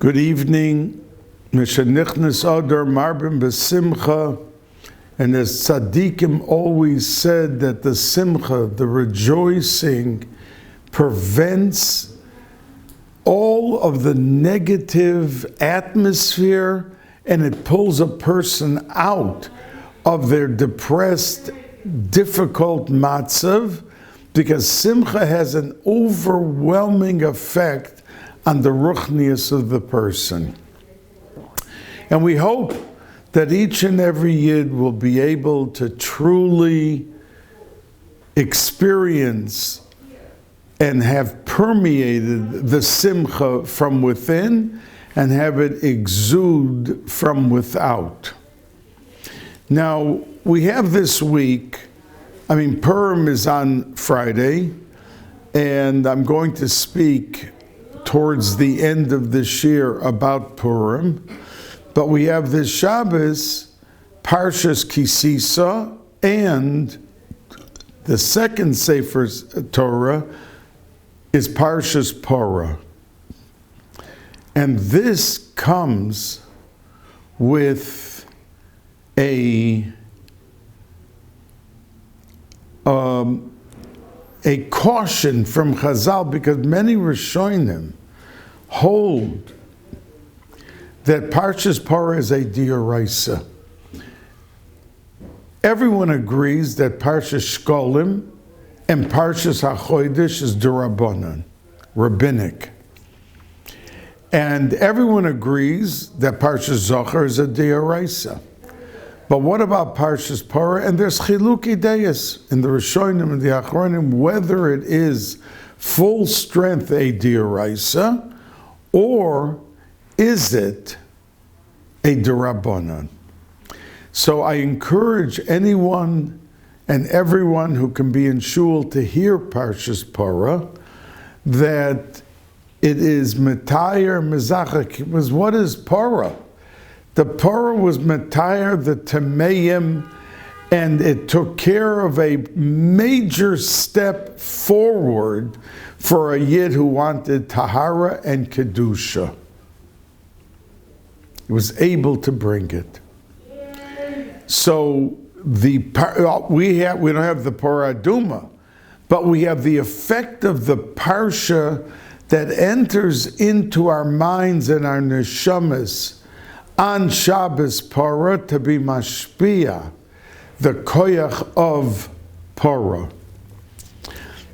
Good evening. Mishanichnas Adar Marbim B'Simcha. And as tzaddikim always said, that the simcha, the rejoicing, prevents all of the negative atmosphere, and it pulls a person out of their depressed, difficult matzav, because simcha has an overwhelming effect on the ruchnius of the person. And we hope that each and every yid will be able to truly experience and have permeated the simcha from within and have it exude from without. Now, we have this week, Purim is on Friday, and I'm going to speak towards the end of this year about Purim. But we have this Shabbos, Parshas Sisa, and the second Sefer Torah is Parshas Porah. And this comes with a caution from Chazal, because many Rishonim hold that Parshas Porah is a dioraisa. Everyone agrees that Parshas Shkolim and Parshas HaChodesh is d'Rabbanan, rabbinic. And everyone agrees that Parshas Zohar is a dioraisa. But what about Parshas Porah? And there's chilukei deis in the Rishonim and the Achronim whether it is full strength a dioraisa or is it a d'Rabbanan? So I encourage anyone and everyone who can be in shul to hear Parshas Porah that it is Metayer Mezachak. Because what is Porah? The Porah was Metayer, the Tameim, and it took care of a major step forward for a yid who wanted Tahara and Kedusha. He was able to bring it. So we don't have the Porah Aduma, but we have the effect of the Parsha that enters into our minds and our neshamas on Shabbos Porah to be mashpia, the koyach of Porah.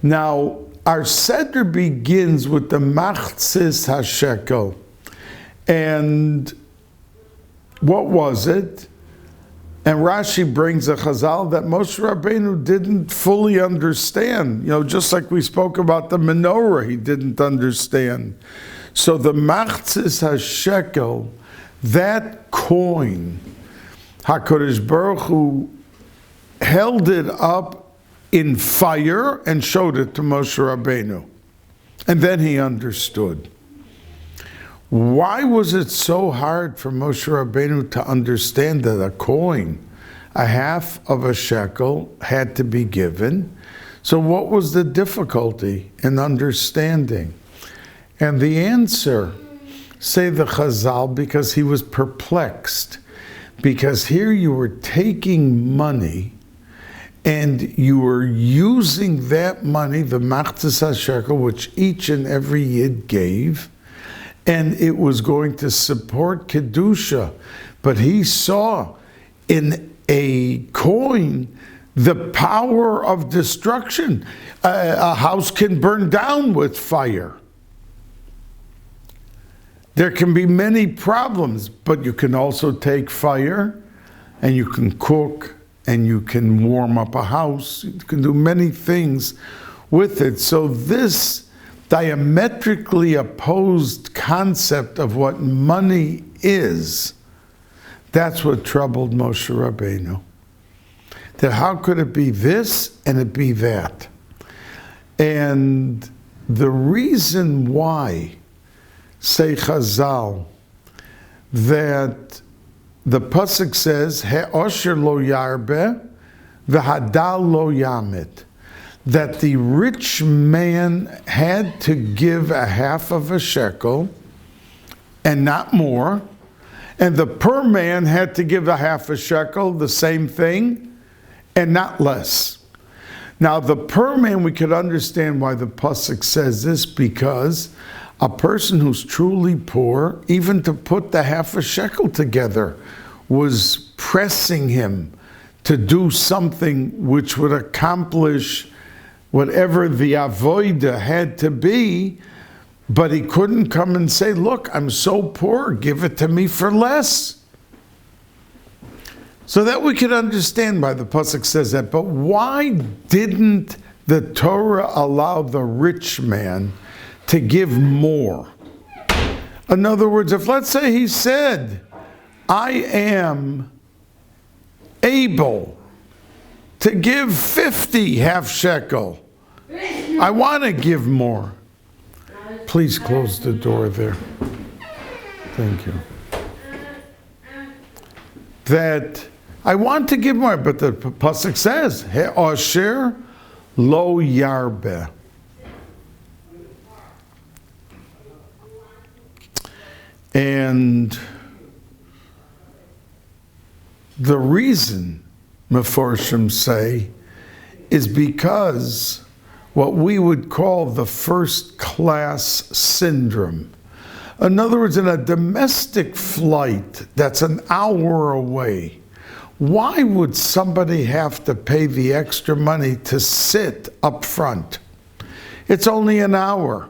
Now, our Seder begins with the Machzis HaShekel. And what was it? And Rashi brings a chazal that Moshe Rabbeinu didn't fully understand. Just like we spoke about the menorah, he didn't understand. So the Machzis HaShekel, that coin, HaKadosh Baruch Hu held it up in fire and showed it to Moshe Rabbeinu. And then he understood. Why was it so hard for Moshe Rabbeinu to understand that a coin, a half of a shekel, had to be given? So what was the difficulty in understanding? And the answer, say the Chazal, because he was perplexed. Because here you were taking money and you were using that money, the Machzis HaShekel, which each and every Yid gave, and it was going to support Kedusha. But he saw in a coin the power of destruction. A house can burn down with fire. There can be many problems, but you can also take fire and you can cook and you can warm up a house. You can do many things with it. So this diametrically opposed concept of what money is, that's what troubled Moshe Rabbeinu. That how could it be this and it be that? And the reason why, say Chazal, that the pasuk says, He'osher lo yarbe, v'hadal lo yamit, that the rich man had to give a half of a shekel and not more. And the per man had to give a half a shekel, the same thing, and not less. Now the per man, we could understand why the pasuk says this, because a person who's truly poor, even to put the half a shekel together, was pressing him to do something which would accomplish whatever the avoida had to be, but he couldn't come and say, look, I'm so poor, give it to me for less. So that we could understand why the pasuk says that. But why didn't the Torah allow the rich man to give more? In other words, if let's say he said, I am able to give 50 half shekel, I want to give more. Please close the door there. Thank you. That I want to give more, but the pasuk says, He'osher lo yarbe. And the reason, Meforshim say, is because what we would call the first class syndrome. In other words, in a domestic flight that's an hour away, why would somebody have to pay the extra money to sit up front? It's only an hour,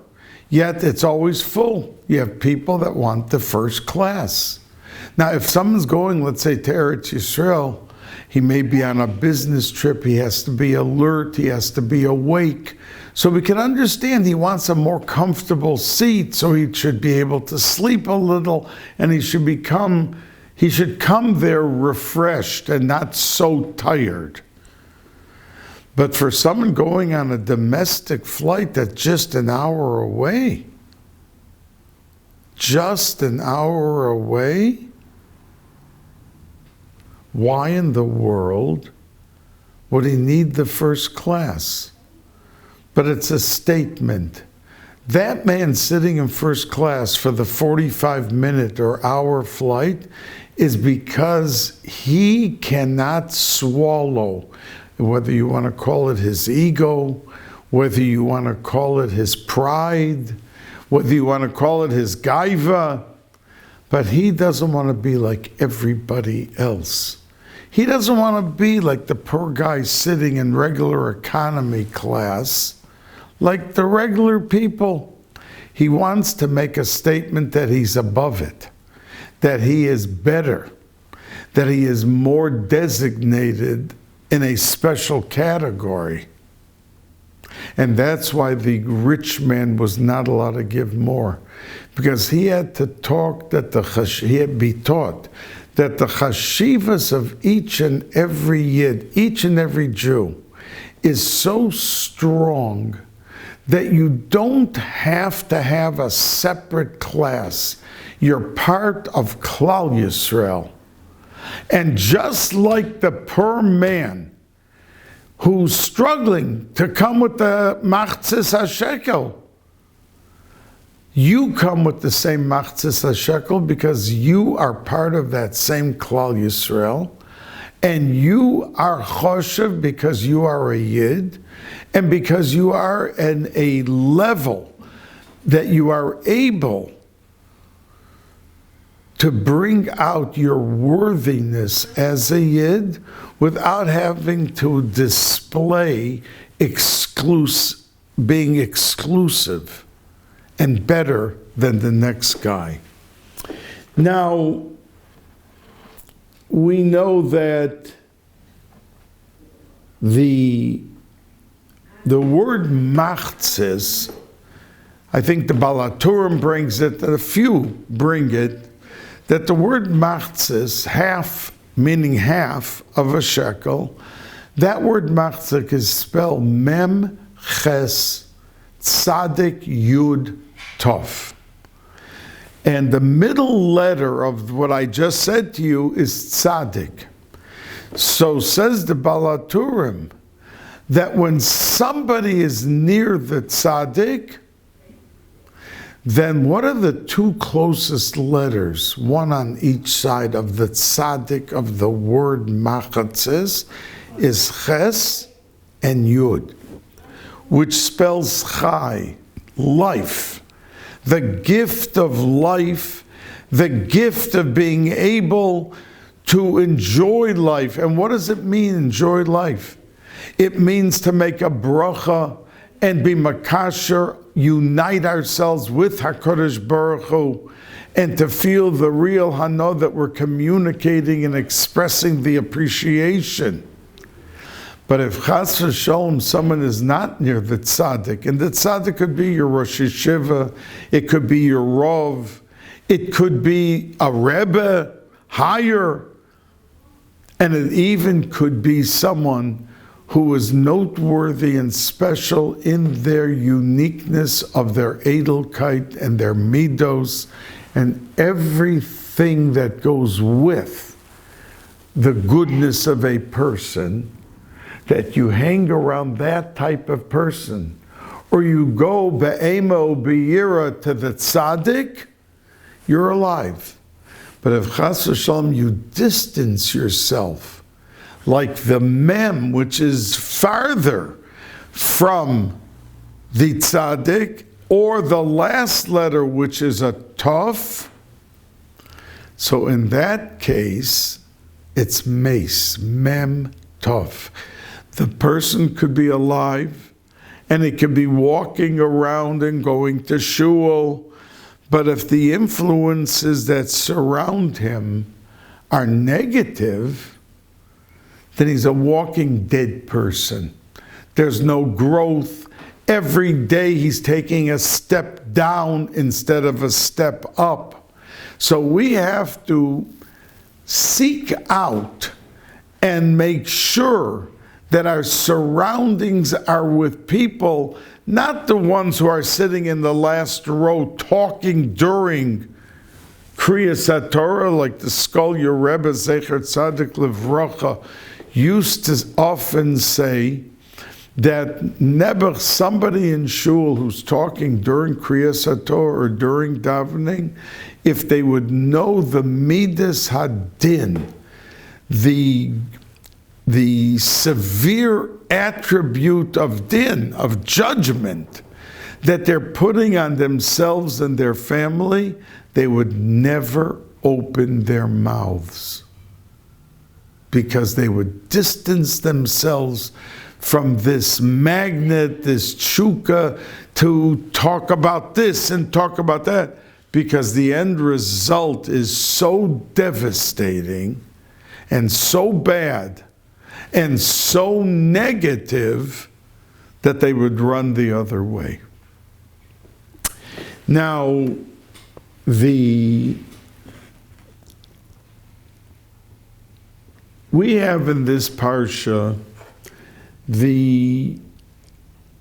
yet it's always full. You have people that want the first class. Now, if someone's going, let's say, to Eretz Yisrael, he may be on a business trip, he has to be alert, he has to be awake. So we can understand he wants a more comfortable seat, so he should be able to sleep a little, and he should come there refreshed and not so tired. But for someone going on a domestic flight that's just an hour away, why in the world would he need the first class? But it's a statement. That man sitting in first class for the 45-minute or hour flight is because he cannot swallow, whether you want to call it his ego, whether you want to call it his pride, whether you want to call it his gaiva, but he doesn't want to be like everybody else. He doesn't want to be like the poor guy sitting in regular economy class, like the regular people. He wants to make a statement that he's above it, that he is better, that he is more designated in a special category. And that's why the rich man was not allowed to give more, because he had to talk he had to be taught that the chashivas of each and every Yid, each and every Jew, is so strong that you don't have to have a separate class. You're part of Klal Yisrael. And just like the poor man who's struggling to come with the machzis hashekel, you come with the same machzis hashekel because you are part of that same Klal Yisrael, and you are choshev because you are a Yid, and because you are in a level that you are able to bring out your worthiness as a Yid without having to display being exclusive and better than the next guy. Now, we know that the word machzis, I think the Balaturim brings it, and a few bring it, that the word machzis, half, meaning half of a shekel, that word machzik is spelled mem ches tzadik yud tov. And the middle letter of what I just said to you is tzadik. So says the Balaturim, that when somebody is near the tzaddik, then what are the two closest letters, one on each side of the tzaddik of the word machatzes, is ches and yud, which spells chai, life, the gift of life, the gift of being able to enjoy life. And what does it mean, enjoy life? It means to make a bracha and be makasher, unite ourselves with HaKadosh Baruch Hu, and to feel the real hano that we're communicating and expressing the appreciation. But if chas v'sholom someone is not near the tzaddik, and the tzaddik could be your Rosh Yeshiva, it could be your Rov, it could be a Rebbe, higher, and it even could be someone who is noteworthy and special in their uniqueness of their edelkeit and their midos and everything that goes with the goodness of a person, that you hang around that type of person, or you go be'emo be'yira to the tzaddik, you're alive. But if chas v'shalom you distance yourself, like the mem, which is farther from the tzaddik, or the last letter, which is a tov, so in that case, it's mace, mem tov. The person could be alive, and it could be walking around and going to shul, but if the influences that surround him are negative, then he's a walking dead person. There's no growth. Every day he's taking a step down instead of a step up. So we have to seek out and make sure that our surroundings are with people, not the ones who are sitting in the last row talking during Kriyas HaTorah, like the Skolya Rebbe Zecher Tzadik Livracha used to often say, that never somebody in shul who's talking during Kriyas HaTorah or during davening, if they would know the midas hadin, the severe attribute of din, of judgment, that they're putting on themselves and their family, they would never open their mouths, because they would distance themselves from this magnet, this chukka, to talk about this and talk about that, because the end result is so devastating and so bad and so negative that they would run the other way. Now, we have in this parsha the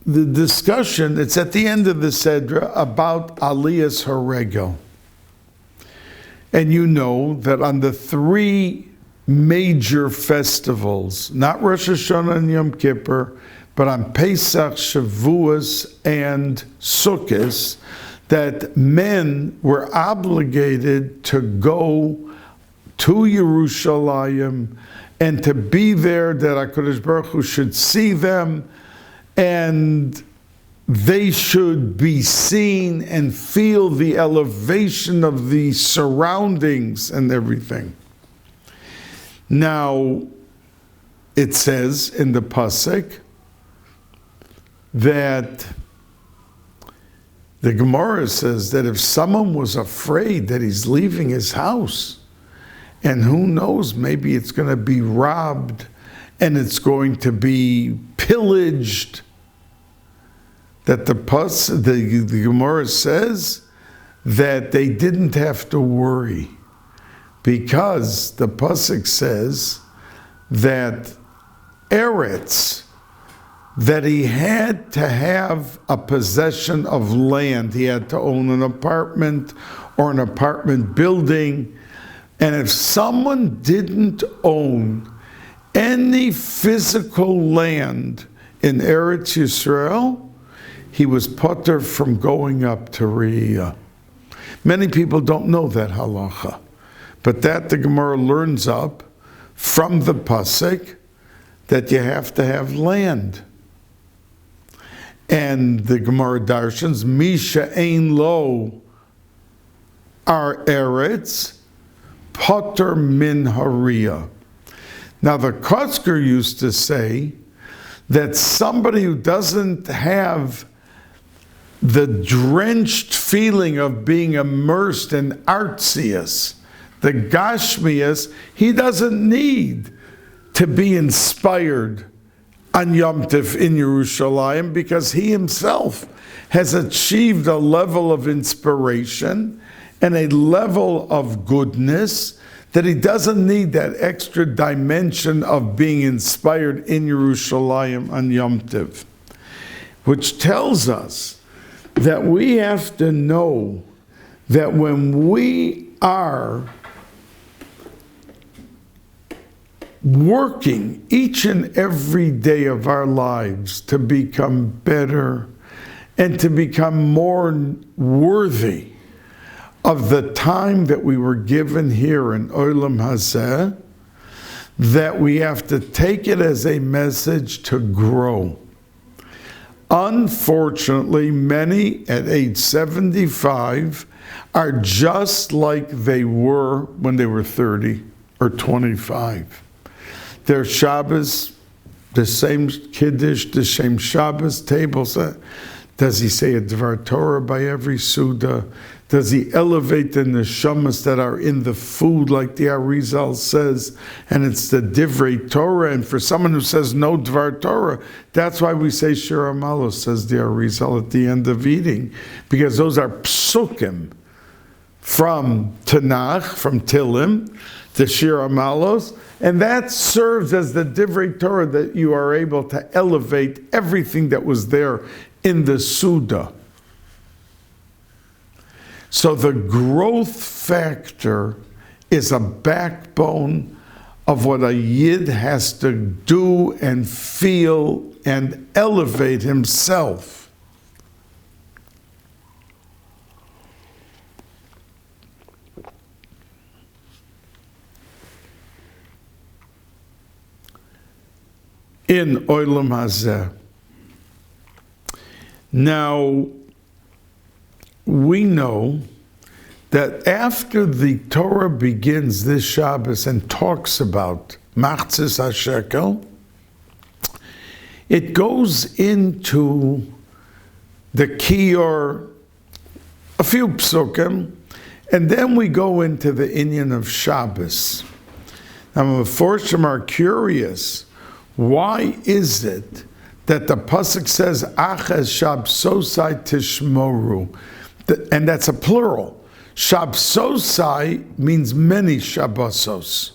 discussion, it's at the end of the Sedra, about Aliyas Haregel. And you know that on the three major festivals, not Rosh Hashanah and Yom Kippur, but on Pesach, Shavuos, and Sukkot, that men were obligated to go to Yerushalayim and to be there, that HaKadosh Baruch Hu should see them, and they should be seen and feel the elevation of the surroundings and everything. Now, it says in the Pasuk that the Gemara says that if someone was afraid that he's leaving his house, and who knows, maybe it's going to be robbed and it's going to be pillaged, that the Gemara says that they didn't have to worry, because the Pasuk says that Eretz, that he had to have a possession of land. He had to own an apartment or an apartment building. And if someone didn't own any physical land in Eretz Yisrael, he was potter from going up to Re'iyah. Many people don't know that halacha, but that the Gemara learns up from the pasuk that you have to have land. And the Gemara darshans, Misha ein lo ar eretz, potter min hariyah. Now the Kotzker used to say that somebody who doesn't have the drenched feeling of being immersed in artsias, the gashmias, he doesn't need to be inspired on Yom Tov in Yerushalayim, because he himself has achieved a level of inspiration and a level of goodness that he doesn't need that extra dimension of being inspired in Yerushalayim on Yom Tov. Which tells us that we have to know that when we are working each and every day of our lives to become better and to become more worthy of the time that we were given here in Olam Hazeh, that we have to take it as a message to grow. Unfortunately, many at age 75 are just like they were when they were 30 or 25. Their Shabbos, the same Kiddush, the same Shabbos tables. Does he say a Dvar Torah by every Suda? Does he elevate the neshamas that are in the food, like the Arizal says, and it's the Divrei Torah? And for someone who says no Dvar Torah, that's why we say Shir Amalos, says the Arizal at the end of eating, because those are psukim from Tanakh, from Tilim, the Shir Amalos, and that serves as the Divrei Torah that you are able to elevate everything that was there in the Suda. So the growth factor is a backbone of what a Yid has to do and feel and elevate himself. In Olam Hazeh. Now, we know that after the Torah begins this Shabbos and talks about Machzis HaShekel, it goes into the Kiyor, a few psukim, and then we go into the inyan of Shabbos. Now, the Meforshim are curious. Why is it that the pasuk says Achaz Shabsosai Tishmoru, and that's a plural? Shabsosai means many Shabbosos.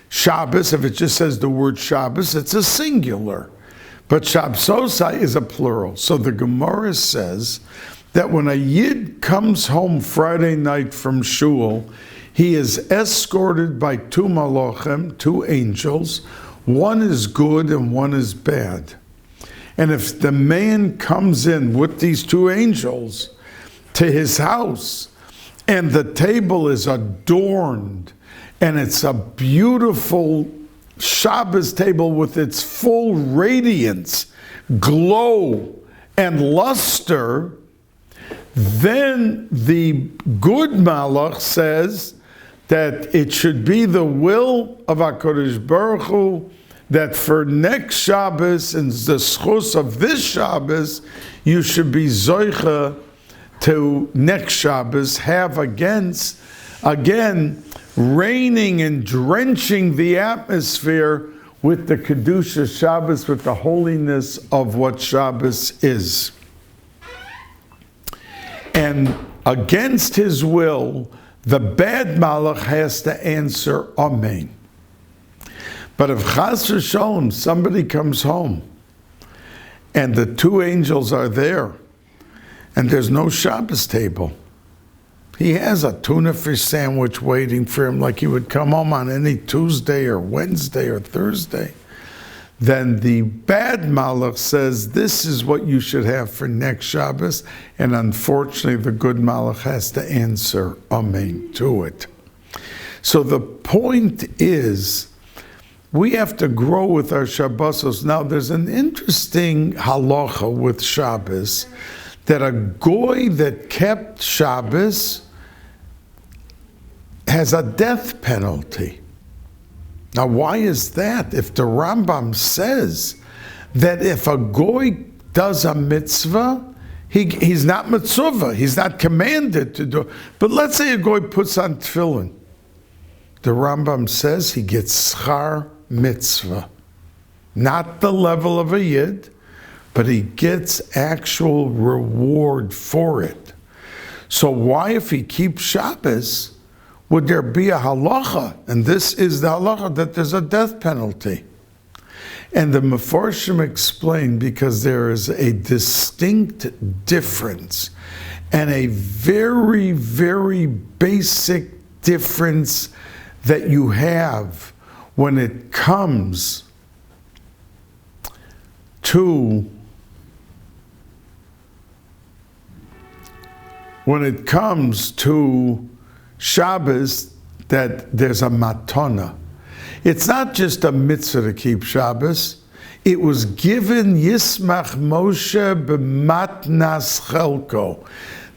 Shabbos, if it just says the word Shabbos, it's a singular, but Shabsosai is a plural. So the Gemara says that when a Yid comes home Friday night from shul, he is escorted by two malachim, two angels. One is good and one is bad. And if the man comes in with these two angels to his house, and the table is adorned, and it's a beautiful Shabbos table with its full radiance, glow, and luster, then the good malach says that it should be the will of HaKadosh Baruch Hu that for next Shabbos and the schus of this Shabbos, you should be zoicha to next Shabbos have again raining and drenching the atmosphere with the Kedusha Shabbos, with the holiness of what Shabbos is. And against his will, the bad malach has to answer Amen. But if Chas v'Sholom, somebody comes home and the two angels are there and there's no Shabbos table, he has a tuna fish sandwich waiting for him like he would come home on any Tuesday or Wednesday or Thursday, then the bad malach says, this is what you should have for next Shabbos, and unfortunately the good malach has to answer amen to it. So the point is, we have to grow with our Shabbosos. Now there's an interesting halacha with Shabbos, that a goy that kept Shabbos has a death penalty. Now, why is that? If the Rambam says that if a goy does a mitzvah, he's not mitzvah, he's not commanded to do it. But let's say a goy puts on tefillin. The Rambam says he gets schar mitzvah. Not the level of a yid, but he gets actual reward for it. So why, if he keeps Shabbos, would there be a halacha? And this is the halacha, that there's a death penalty. And the Mefarshim explain, because there is a distinct difference, and a very, very basic difference that you have when it comes to Shabbos, that there's a matana. It's not just a mitzvah to keep Shabbos. It was given Yismach Moshe b'matnas chelko,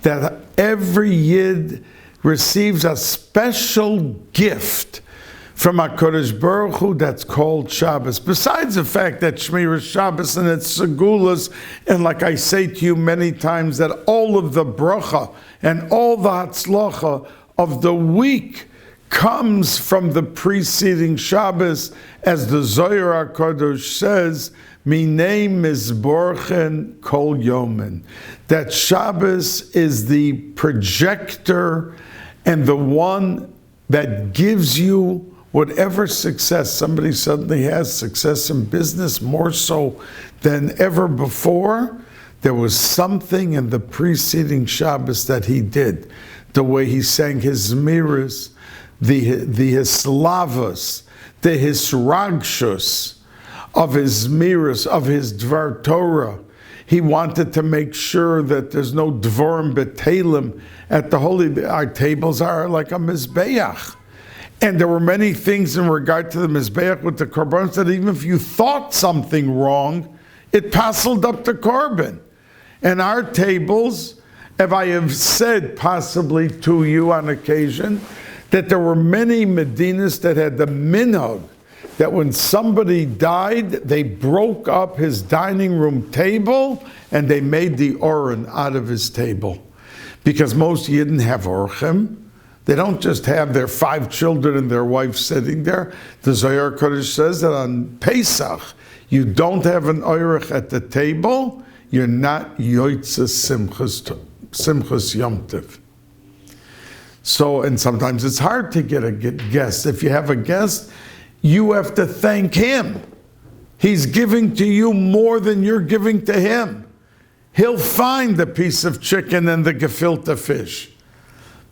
that every yid receives a special gift from HaKadosh Baruch Hu that's called Shabbos. Besides the fact that Shmir is Shabbos and it's segulas, and like I say to you many times, that all of the bracha and all the hatzlacha of the week comes from the preceding Shabbos, as the Zohar HaKadosh says, Minei Mizborchen Kol Yomen. That Shabbos is the projector and the one that gives you whatever success. Somebody suddenly has success in business more so than ever before. There was something in the preceding Shabbos that he did. The way he sang his miras, the hislavas, the hisragshus of his miras, of his dvar Torah. He wanted to make sure that there's no dvorim betelim at the holy. Our tables are like a mizbeach. And there were many things in regard to the mizbeach with the korbanos that even if you thought something wrong, it passed up the korban. And our tables, if I have said possibly to you on occasion, that there were many Medinas that had the minhag, that when somebody died, they broke up his dining room table and they made the oren out of his table. Because most Yidden have orchim. They don't just have their 5 children and their wife sitting there. The Zohar Kodesh says that on Pesach, you don't have an orech at the table, you're not yoitza simchas Yom Tov. So, and sometimes it's hard to get a guest. If you have a guest, you have to thank him. He's giving to you more than you're giving to him. He'll find the piece of chicken and the gefilte fish.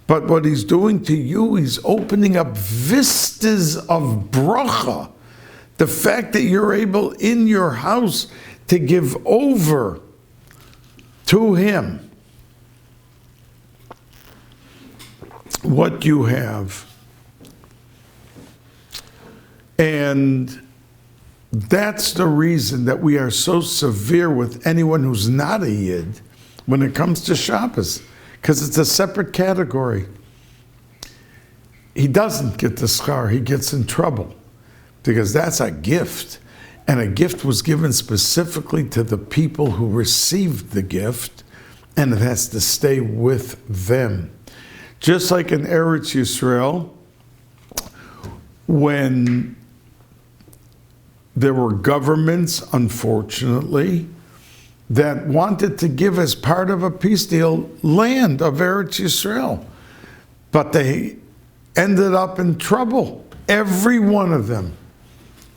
But what he's doing to you, he's opening up vistas of bracha. The fact that you're able in your house to give over to him what you have. And that's the reason that we are so severe with anyone who's not a Yid when it comes to Shabbos, because it's a separate category. He doesn't get the schar, he gets in trouble, because that's a gift. And a gift was given specifically to the people who received the gift, and it has to stay with them. Just like in Eretz Yisrael, when there were governments, unfortunately, that wanted to give as part of a peace deal land of Eretz Yisrael. But they ended up in trouble. Every one of them.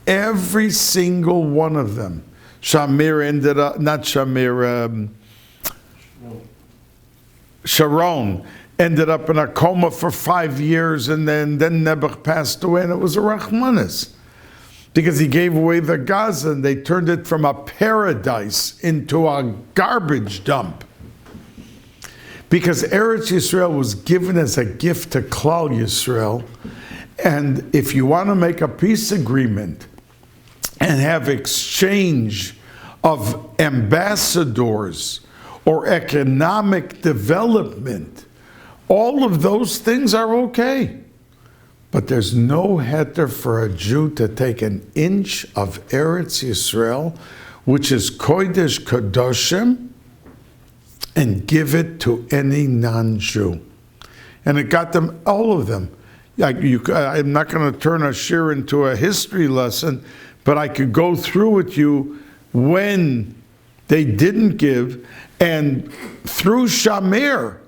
Every single one of them. Shamir ended up, not Shamir, Sharon ended up in a coma for 5 years, and then Nebuch passed away, and it was a Rachmanis. because he gave away the Gaza and they turned it from a paradise into a garbage dump. Because Eretz Yisrael was given as a gift to Klal Yisrael, and if you want to make a peace agreement and have exchange of ambassadors or economic development, all of those things are okay. But there's no heter for a Jew to take an inch of Eretz Yisrael, which is Kodesh Kadoshim, and give it to any non-Jew. And it got them, all of them. I'm not going to turn a shir into a history lesson, but I could go through with you when they didn't give, and through Shamir,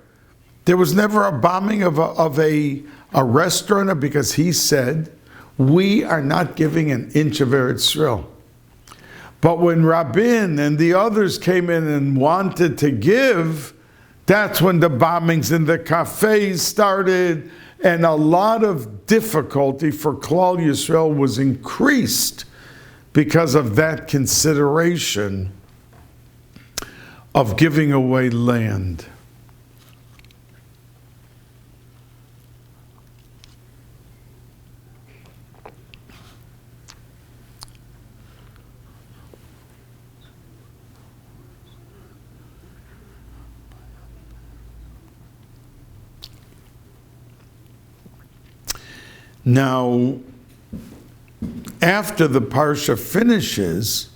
there was never a bombing of a restaurant, because he said, we are not giving an inch of Eretz Yisrael. But when Rabin and the others came in and wanted to give, that's when the bombings in the cafes started, and a lot of difficulty for Klal Yisrael was increased because of that consideration of giving away land. Now, after the Parsha finishes,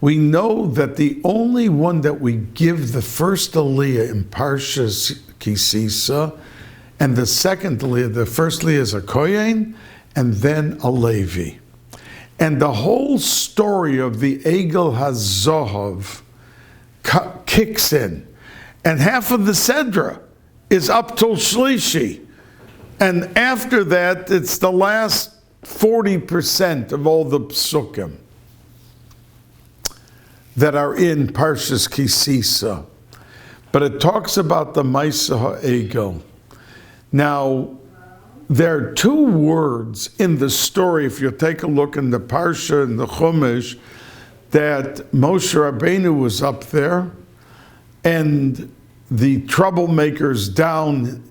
we know that the only one that we give the first Aliyah in Parsha Sisa, and the second Aliyah, the first Aliyah is a Kohen, and then a Levi. And the whole story of the Egel HaZohav kicks in. And half of the Sedra is up till Shlishi. And after that, it's the last 40% of all the psukim that are in Parshas Kisisa. But it talks about the Maisa HaEgel. Now, there are two words in the story, if you take a look in the Parsha and the Chumash, that Moshe Rabbeinu was up there, and the troublemakers down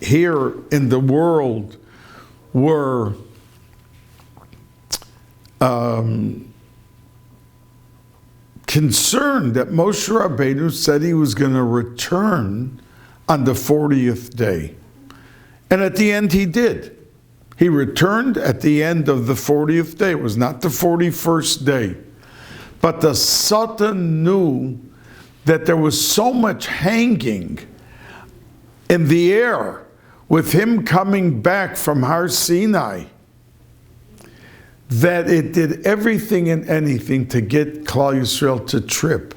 here in the world were concerned that Moshe Rabbeinu said he was going to return on the 40th day. And at the end he did. He returned at the end of the 40th day. It was not the 41st day. But the Satan knew that there was so much hanging in the air with him coming back from Har Sinai that it did everything and anything to get Klal Yisrael to trip.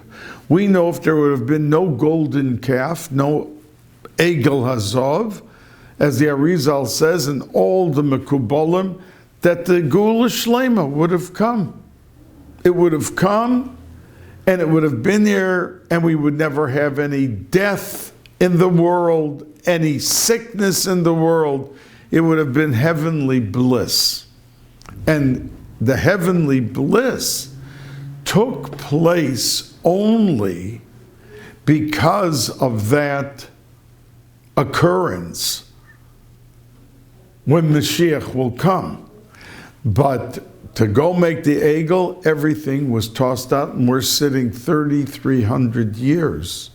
We know if there would have been no golden calf, no Egel Hazov, as the Arizal says, and all the Mekubalim, that the Geula Shlema would have come. It would have come, and it would have been there, and we would never have any death in the world, any sickness in the world. It would have been heavenly bliss. And the heavenly bliss took place only because of that occurrence when Mashiach will come. But to go make the Egel, everything was tossed out, and we're sitting 3,300 years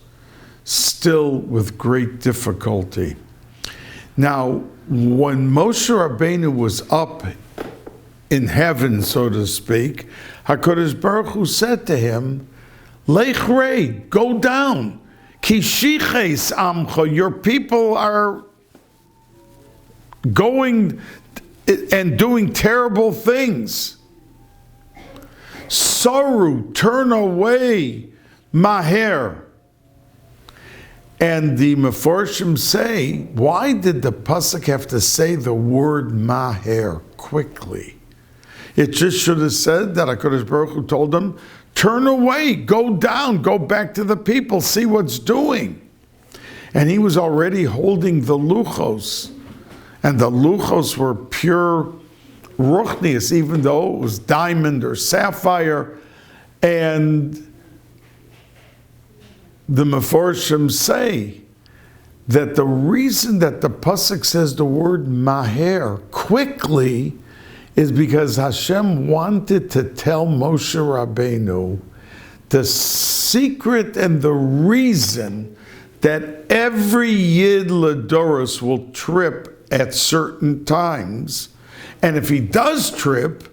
still with great difficulty. Now, when Moshe Rabbeinu was up in heaven, so to speak, HaKadosh Baruch Hu said to him, Lech rei, go down. Ki shiches amcha, your people are going and doing terrible things. Saru, turn away, maher. And the Meforshim say, why did the pasuk have to say the word maher, quickly? It just should have said that HaKadosh Baruch Hu told him, turn away, go down, go back to the people, see what's doing. And he was already holding the luchos. And the luchos were pure ruchnius, even though it was diamond or sapphire. And the Meforshim say that the reason that the pasuk says the word maher, quickly, is because Hashem wanted to tell Moshe Rabbeinu the secret and the reason that every Yid Ladoros will trip at certain times. And if he does trip,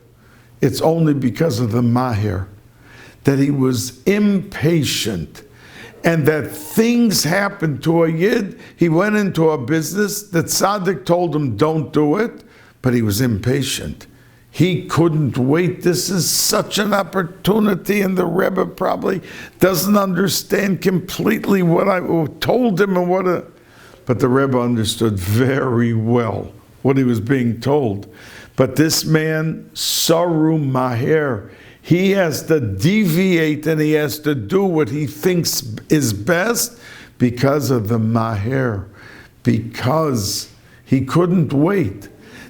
it's only because of the maher, that he was impatient, and that things happened to a Yid. He went into a business that Tzaddik told him don't do it, but he was impatient. He couldn't wait. This is such an opportunity, and the Rebbe probably doesn't understand completely what I told him and but the Rebbe understood very well what he was being told. But this man, Saru Maher, he has to deviate and he has to do what he thinks is best because of the Maher, because he couldn't wait.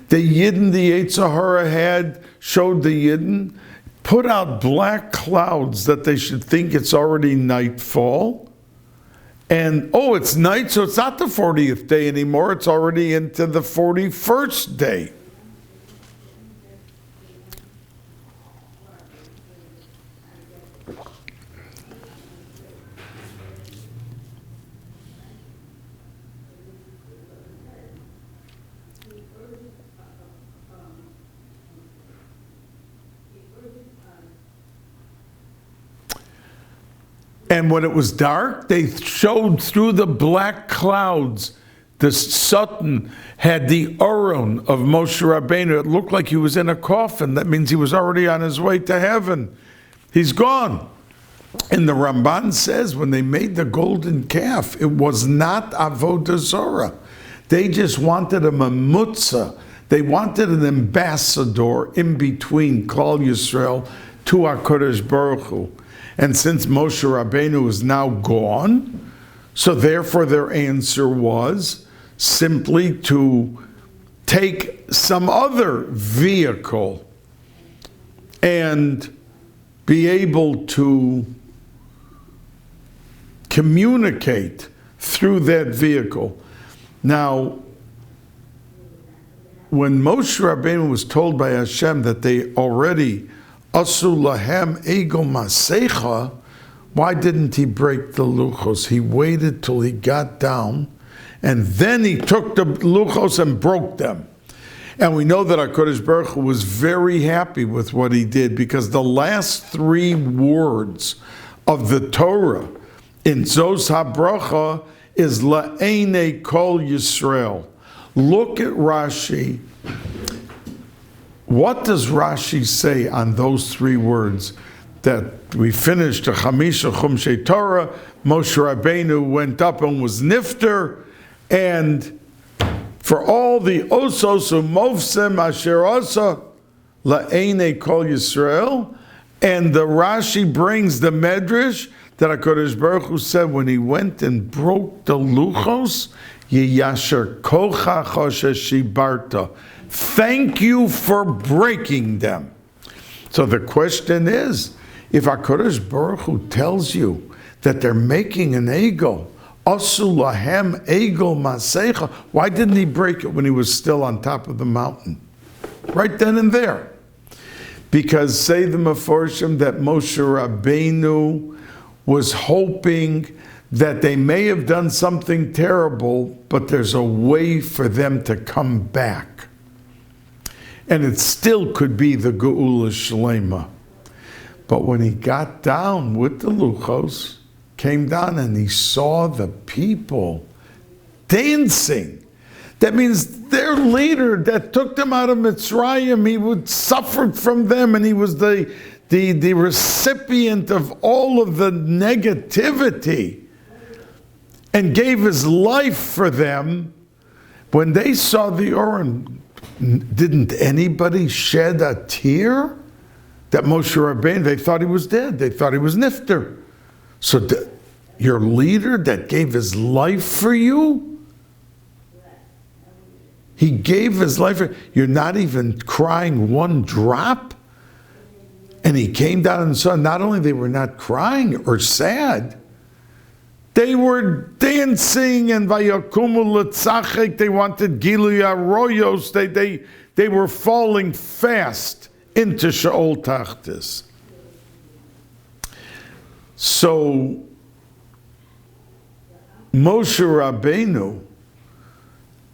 The Yidden, the Yetzer Hara had, showed the Yidden, put out black clouds that they should think it's already nightfall. And, oh, it's night, so it's not the 40th day anymore. It's already into the 41st day. And when it was dark, they showed through the black clouds. The Satan had the Aron of Moshe Rabbeinu. It looked like he was in a coffin. That means he was already on his way to heaven. He's gone. And the Ramban says when they made the golden calf, it was not Avodah Zorah. They just wanted a mamutza. They wanted an ambassador in between Klal Yisrael to HaKadosh Baruch Hu. And since Moshe Rabbeinu is now gone, so therefore their answer was simply to take some other vehicle and be able to communicate through that vehicle. Now, when Moshe Rabbeinu was told by Hashem that they already Asu lahem ego masecha, why didn't he break the luchos? He waited till he got down, and then he took the luchos and broke them. And we know that HaKadosh Baruch Hu was very happy with what he did, because the last three words of the Torah in Zos HaBracha is La'enei Kol Yisrael. Look at Rashi. What does Rashi say on those three words? That we finished the Chamisha Chumshei Torah, Moshe Rabbeinu went up and was nifter, and for all the osos umovsim asher asa la'enei kol Yisrael, and the Rashi brings the medrash that HaKadosh Baruch Hu said when he went and broke the luchos, Yiyasher kocha choshe shibarta. Thank you for breaking them. So the question is, if HaKadosh Baruch Hu tells you that they're making an egel, asu lahem egel masecha, why didn't he break it when he was still on top of the mountain? Right then and there. Because say the Meforshim that Moshe Rabbeinu was hoping that they may have done something terrible, but there's a way for them to come back. And it still could be the Geula Shlema. But when he got down with the Luchos, came down and he saw the people dancing. That means their leader that took them out of Mitzrayim, he would suffer from them, and he was the recipient of all of the negativity and gave his life for them. When they saw the Oren, didn't anybody shed a tear? That Moshe Rabbeinu, they thought he was dead. They thought he was nifter. So your leader that gave his life for you, He gave his life. You're not even crying one drop? And he came down and saw, not only they were not crying or sad, they were dancing and vayakumu l'tzachek. They wanted Gilui Aroyos. They were falling fast into Sheol Tachtis. So Moshe Rabbeinu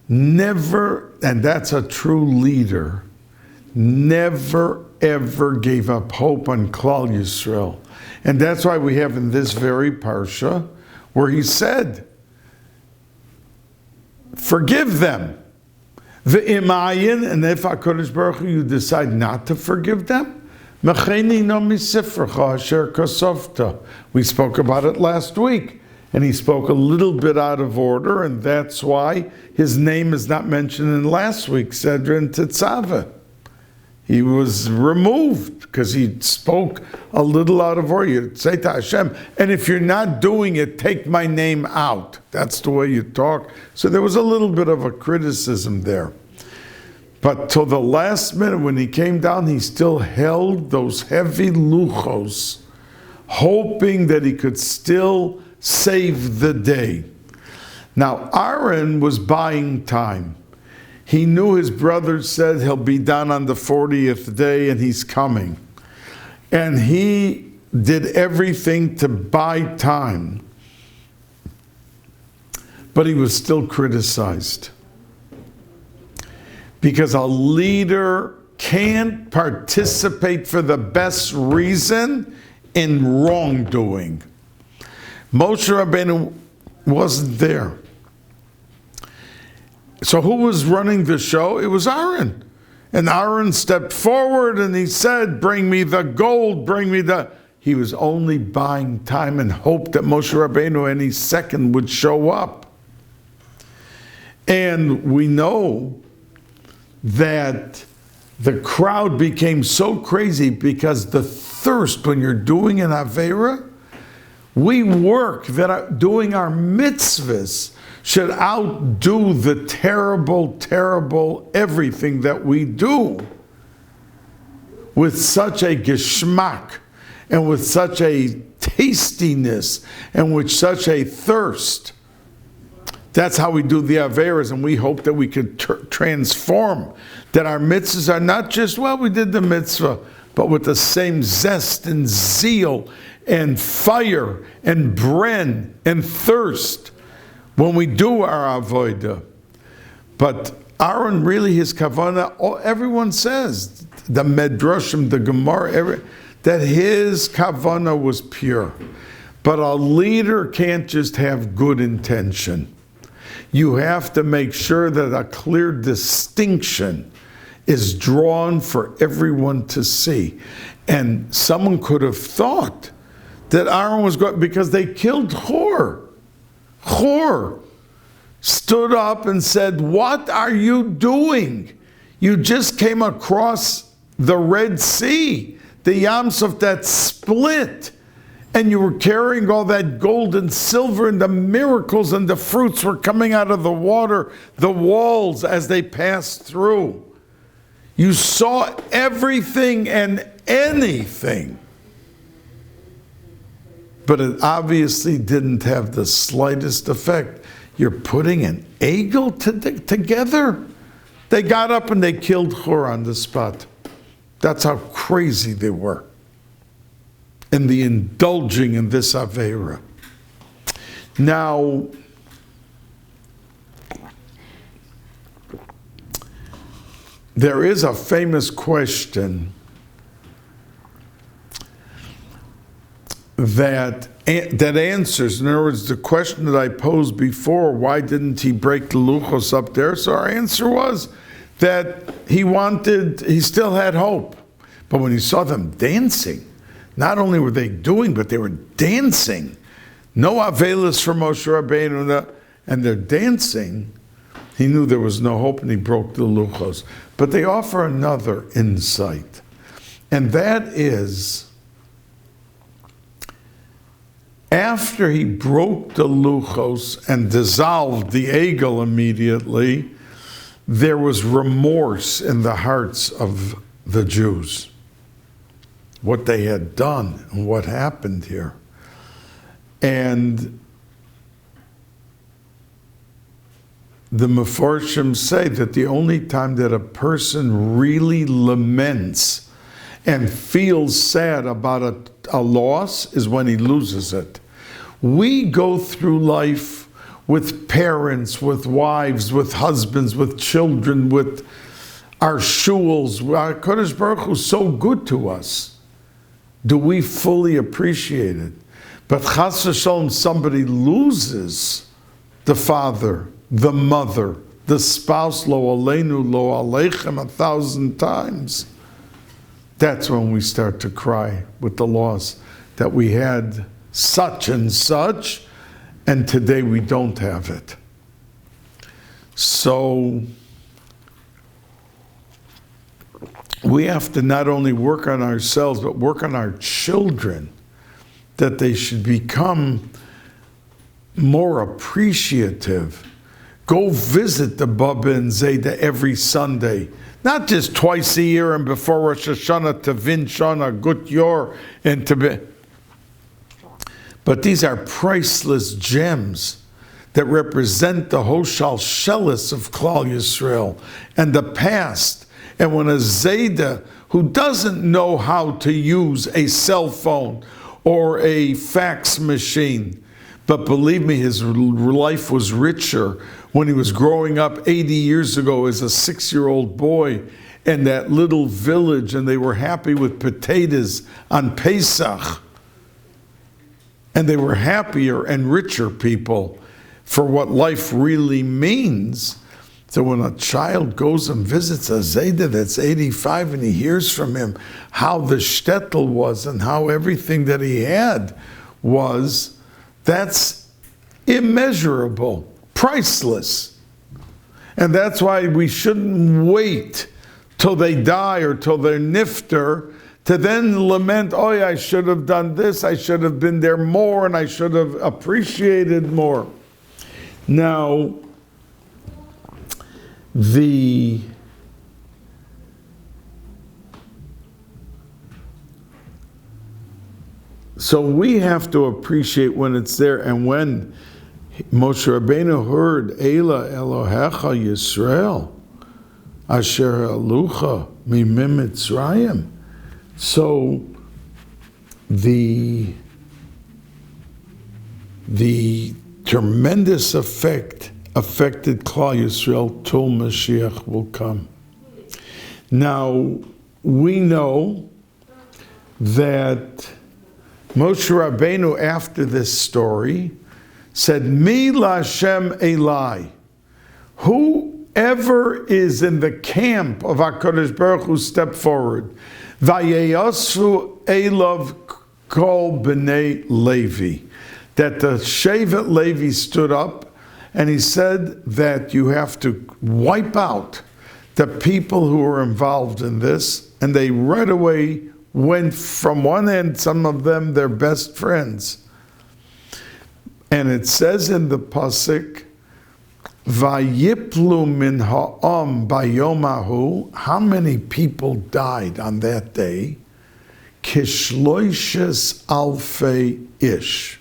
never, and that's a true leader, never ever gave up hope on Klal Yisrael. And that's why we have in this very parsha where he said, forgive them. V'imayin, and if HaKadosh Baruch Hu, you decide not to forgive them, mecheni no misifrecha asher kasofta. We spoke about it last week. And he spoke a little bit out of order, and that's why his name is not mentioned in last week's Sedra and Tetzaveh. He was removed because he spoke a little out of order. You say to Hashem, and if you're not doing it, take my name out. That's the way you talk. So there was a little bit of a criticism there. But till the last minute when he came down, he still held those heavy luchos, hoping that he could still save the day. Now, Aaron was buying time. He knew his brother said he'll be done on the 40th day and he's coming. And he did everything to buy time. But he was still criticized. Because a leader can't participate for the best reason in wrongdoing. Moshe Rabbeinu wasn't there. So who was running the show? It was Aaron. And Aaron stepped forward and he said, bring me the gold, bring me the... He was only buying time and hoped that Moshe Rabbeinu any second would show up. And we know that the crowd became so crazy because the thirst when you're doing an Aveira, we work that doing our mitzvahs should outdo the terrible, terrible everything that we do with such a geschmack and with such a tastiness and with such a thirst. That's how we do the Averas, and we hope that we could transform, that our mitzvahs are not just, well, we did the mitzvah, but with the same zest and zeal and fire and bren and thirst when we do our avodah. But Aaron, really, his kavanah, everyone says, the Medrashim, the Gemara, that his kavanah was pure. But a leader can't just have good intention. You have to make sure that a clear distinction is drawn for everyone to see. And someone could have thought that Aaron was going, because they killed Hor. Hor stood up and said, what are you doing? You just came across the Red Sea, the Yam Suf that split, and you were carrying all that gold and silver, and the miracles and the fruits were coming out of the water, the walls as they passed through. You saw everything and anything. But it obviously didn't have the slightest effect. You're putting an eagle together? They got up and they killed Hor on the spot. That's how crazy they were in the indulging in this Aveira. Now, there is a famous question that answers, in other words, the question that I posed before, why didn't he break the luchos up there? So our answer was that he still had hope. But when he saw them dancing, not only were they doing, but they were dancing. No avelis for Moshe Rabbeinu, and they're dancing. He knew there was no hope and he broke the luchos. But they offer another insight. And that is, after he broke the luchos and dissolved the egel immediately, there was remorse in the hearts of the Jews, what they had done and what happened here. And the Meforshim say that the only time that a person really laments and feels sad about a loss is when he loses it. We go through life with parents, with wives, with husbands, with children, with our shuls. Our Kodesh Baruch Hu is so good to us. Do we fully appreciate it? But chas v'shalom, somebody loses the father, the mother, the spouse, lo aleinu, lo aleichem, 1,000 times. That's when we start to cry with the loss that we had such and such, and today we don't have it. So we have to not only work on ourselves, but work on our children, that they should become more appreciative. Go visit the Baba and Zayda every Sunday, not just twice a year and before Rosh Hashanah, Tevin Shana, Gut Yor, and Tebet. But these are priceless gems that represent the Hoshal Shelis of Klal Yisrael and the past. And when a Zayda who doesn't know how to use a cell phone or a fax machine, but believe me, his life was richer when he was growing up 80 years ago as a 6-year-old boy in that little village, and they were happy with potatoes on Pesach. And they were happier and richer people for what life really means. So when a child goes and visits a Zayda that's 85 and he hears from him how the shtetl was and how everything that he had was, that's immeasurable, priceless. And that's why we shouldn't wait till they die or till they're nifter to then lament, oh yeah, I should have done this, I should have been there more, and I should have appreciated more. Now, so we have to appreciate when it's there, and when Moshe Rabbeinu heard, Eila Elohecha Yisrael, Asher Alucha Mimim Mitzrayim. So the tremendous affected Klal Yisrael till Mashiach will come. Now, we know that Moshe Rabbeinu, after this story, said, Mi Lashem Elai. Whoever is in the camp of HaKadosh Baruch Hu, step forward. Vayeyasu Elav Kol B'nei Levi. That the Shevet Levi stood up and he said that you have to wipe out the people who were involved in this, and they right away went from one end, some of them their best friends. And it says in the pasuk, Vayiplu min ha'am bayomahu, how many people died on that day? Kishloishes alfei ish.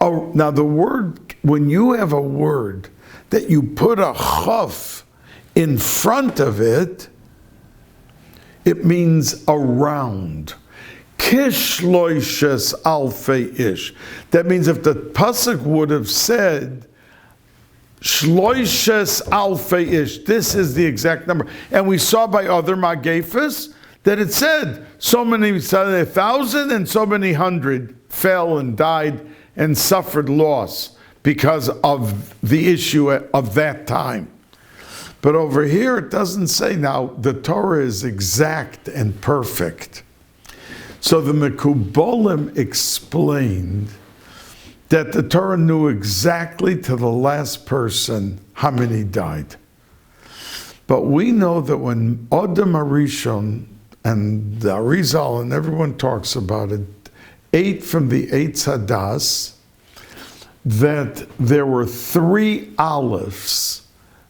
Oh, now the word, when you have a word that you put a chaf in front of it, it means around. Kishloishes alfei ish. That means if the pasuk would have said Shloishes alfei ish, this is the exact number. And we saw by other magefas that it said so many, 1,000 and so many hundred fell and died and suffered loss because of the issue of that time. But over here it doesn't say. Now the Torah is exact and perfect. So the Mekubolim explained that the Torah knew exactly to the last person how many died. But we know that when Adam Arishon and the Arizal and everyone talks about it, ate from the Eitz Hadas, that there were 3 olives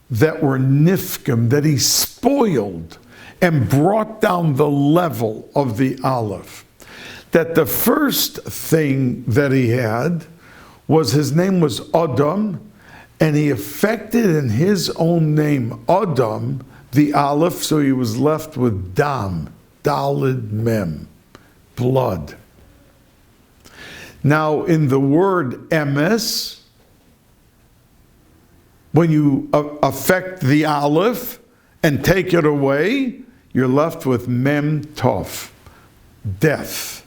that were nifkim, that he spoiled and brought down the level of the aleph. That the first thing that he had was his name was Adam, and he affected in his own name, Adam, the aleph, so he was left with dam, dalid mem, blood. Now, in the word emes, when you affect the aleph and take it away, you're left with mem tov, death.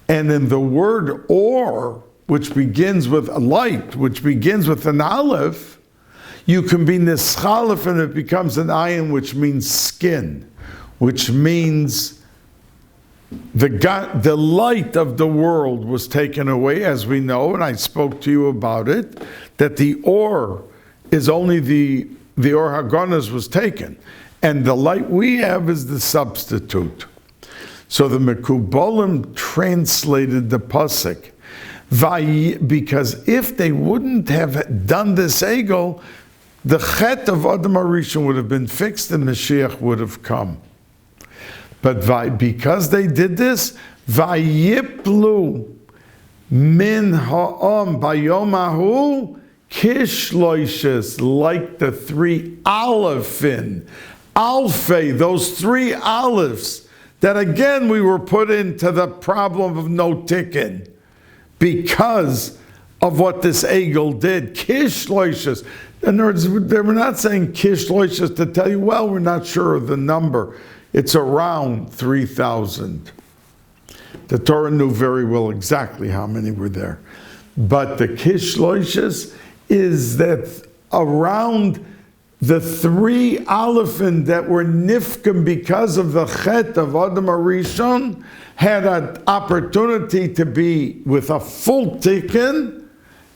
And in the word or, which begins with a light, which begins with an aleph, you can be nischalef and it becomes an ayin, which means skin, which means the light of the world was taken away, as we know, and I spoke to you about it, that the or is only the or hagonas was taken, and the light we have is the substitute. So the Mekubalim translated the pasuk, because if they wouldn't have done this egel, the chet of Adam HaRishon would have been fixed and Mashiach would have come. But because they did this, vayiplu min ha'am bayom hahu kishloishes, like the three alephin, alfei, those three olives that again we were put into the problem of no tikkun because of what this egel did. Kishloishes. In other words, they were not saying kishloishes to tell you, well, we're not sure of the number. It's around 3,000. The Torah knew very well exactly how many were there. But the kishloishes is that around the three alephin that were nifkim because of the chet of Adam HaRishon had an opportunity to be with a full tikkun,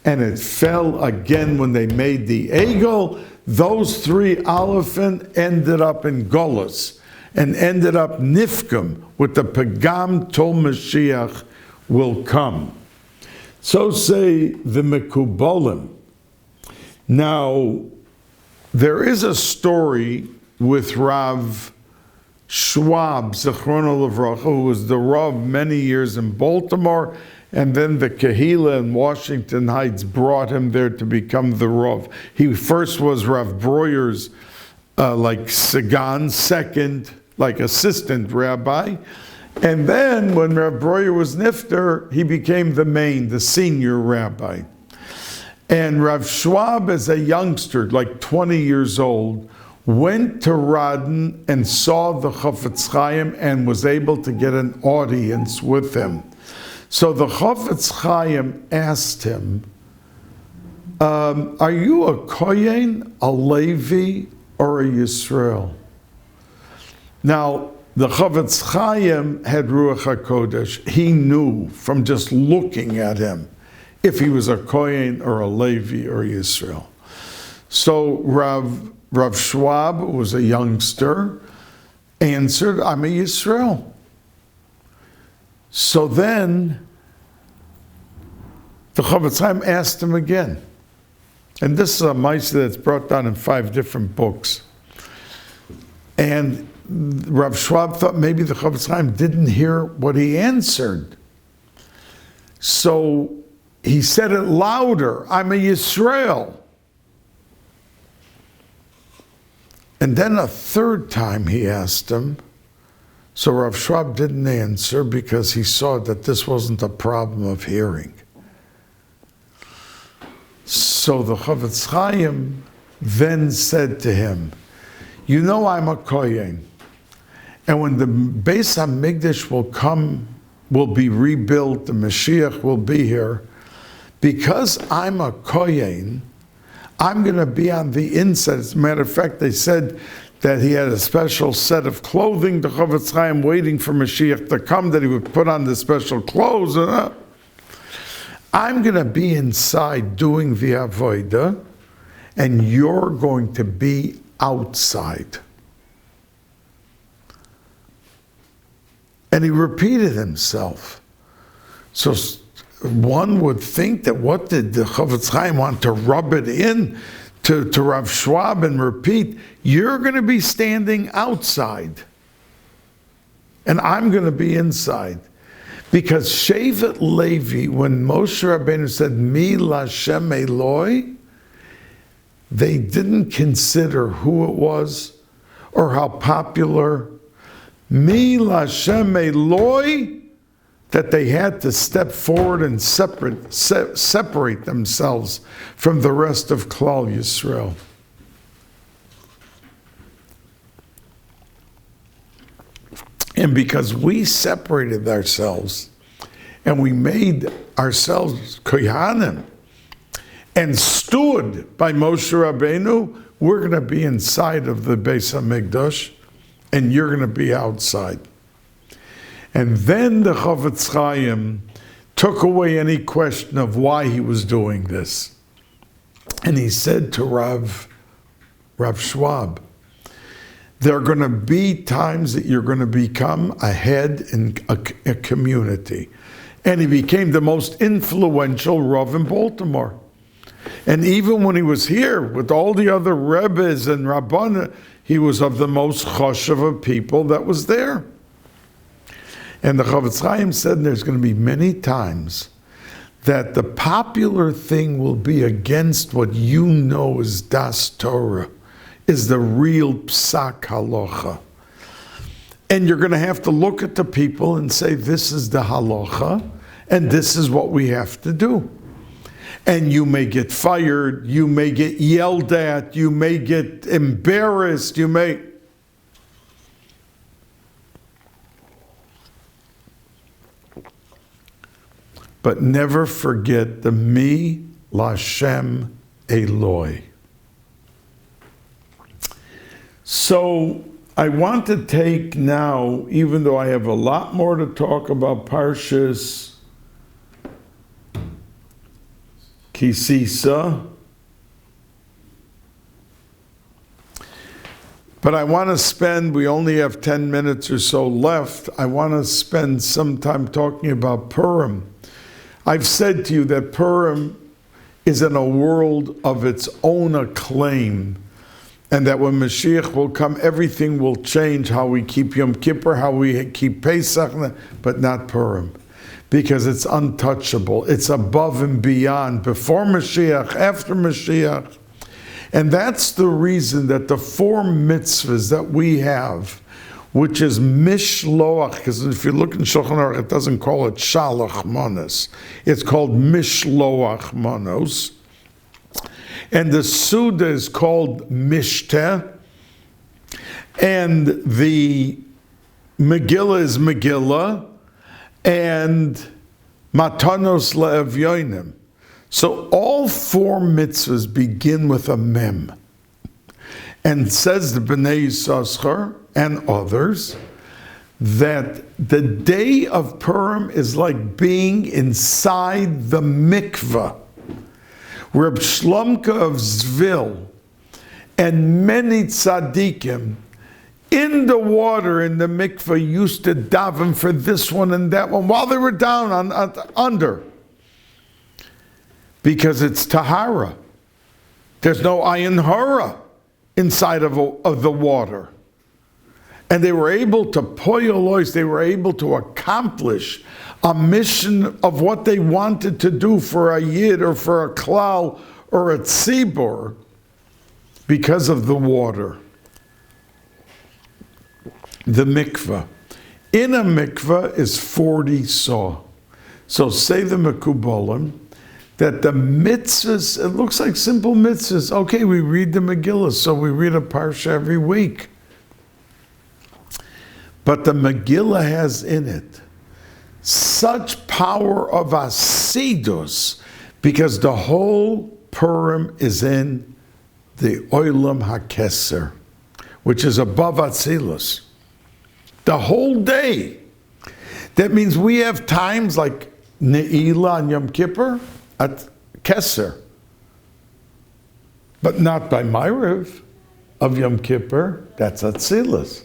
and it fell again when they made the egel. Those three alephin ended up in Golos and ended up nifkim with the pagam tol Mashiach will come. So say the Mekubalim. Now, there is a story with Rav Schwab, Zichrono Livracha, who was the Rav many years in Baltimore, and then the Kehila in Washington Heights brought him there to become the Rav. He first was Rav Breuer's like Sagan, second, like assistant rabbi, and then when Rav Breuer was Nifter, he became the senior rabbi. And Rav Schwab, as a youngster, like 20 years old, went to Radin and saw the Chafetz Chaim and was able to get an audience with him. So the Chafetz Chaim asked him, are you a Kohen, a Levi, or a Yisrael? Now, the Chafetz Chaim had Ruach HaKodesh. He knew from just looking at him if he was a Kohen or a Levi or Yisrael. So Rav Schwab, who was a youngster, answered, I'm a Yisrael. So then the Chafetz Chaim asked him again. And this is a ma'aseh that's brought down in 5 different books. And Rav Schwab thought maybe the Chafetz Chaim didn't hear what he answered. So he said it louder, I'm a Yisrael. And then a third time he asked him. So Rav Schwab didn't answer because he saw that this wasn't a problem of hearing. So the Chafetz Chaim then said to him, you know I'm a Kohen, and when the Bais HaMikdash will be rebuilt, the Mashiach will be here, because I'm a Kohen, I'm going to be on the inside. As a matter of fact, they said that he had a special set of clothing, the Chafetz Chaim, waiting for Mashiach to come, that he would put on the special clothes. I'm going to be inside doing the avodah, and you're going to be outside. And he repeated himself. So one would think that what did the Chafetz Chaim want to rub it in to Rav Schwab and repeat, you're going to be standing outside and I'm going to be inside. Because Shevet Levi, when Moshe Rabbeinu said, Mi Lashem Eloi, they didn't consider who it was or how popular. Mi Lashem Eloi, that they had to step forward and separate themselves from the rest of Klal Yisrael. And because we separated ourselves and we made ourselves kohanim and stood by Moshe Rabbeinu, we're going to be inside of the Beis HaMikdash and you're going to be outside. And then the Chavetz Chaim took away any question of why he was doing this. And he said to Rav Schwab, there are going to be times that you're going to become a head in a community. And he became the most influential Rav in Baltimore. And even when he was here with all the other Rebbes and Rabbanah, he was of the most choshev of people that was there. And the Chavetz Chaim said there's going to be many times that the popular thing will be against what you know is Das Torah, is the real psak halacha. And you're going to have to look at the people and say, this is the halacha, and this is what we have to do. And you may get fired, you may get yelled at, you may get embarrassed, you may... But never forget the Mi Lashem Eloi. So I want to take now, even though I have a lot more to talk about Parshas Ki Sisa, but I want to spend, we only have 10 minutes or so left, I want to spend some time talking about Purim. I've said to you that Purim is in a world of its own acclaim, and that when Mashiach will come, everything will change, how we keep Yom Kippur, how we keep Pesach, but not Purim, because it's untouchable. It's above and beyond, before Mashiach, after Mashiach. And that's the reason that the 4 mitzvahs that we have, which is mishloach, because if you look in Shulchan Aruch, it doesn't call it shalach manos. It's called mishloach manos. And the Suda is called mishteh. And the Megillah is Megillah. And matanos le'evyonim. So all 4 mitzvahs begin with a mem. And says the Bnei Yissaschar and others that the day of Purim is like being inside the mikveh. Reb Shlomka of Zvil and many tzaddikim in the water in the mikveh used to daven for this one and that one while they were down under. Because it's tahara. There's no ayin hara inside of the water. And they were able to poyolois, they were able to accomplish a mission of what they wanted to do for a yid or for a klal or a tzibor because of the water. The mikveh. In a mikveh is 40 saw. So say the Mekubalim, that the mitzvahs, it looks like simple mitzvahs. Okay, we read the Megillah, so we read a parsha every week. But the Megillah has in it such power of asidus, because the whole Purim is in the Olam HaKeser, which is above Atzilus. The whole day. That means we have times like Ne'ilah and Yom Kippur at Keser, but not by Ma'ariv of Yom Kippur. That's Atzilus.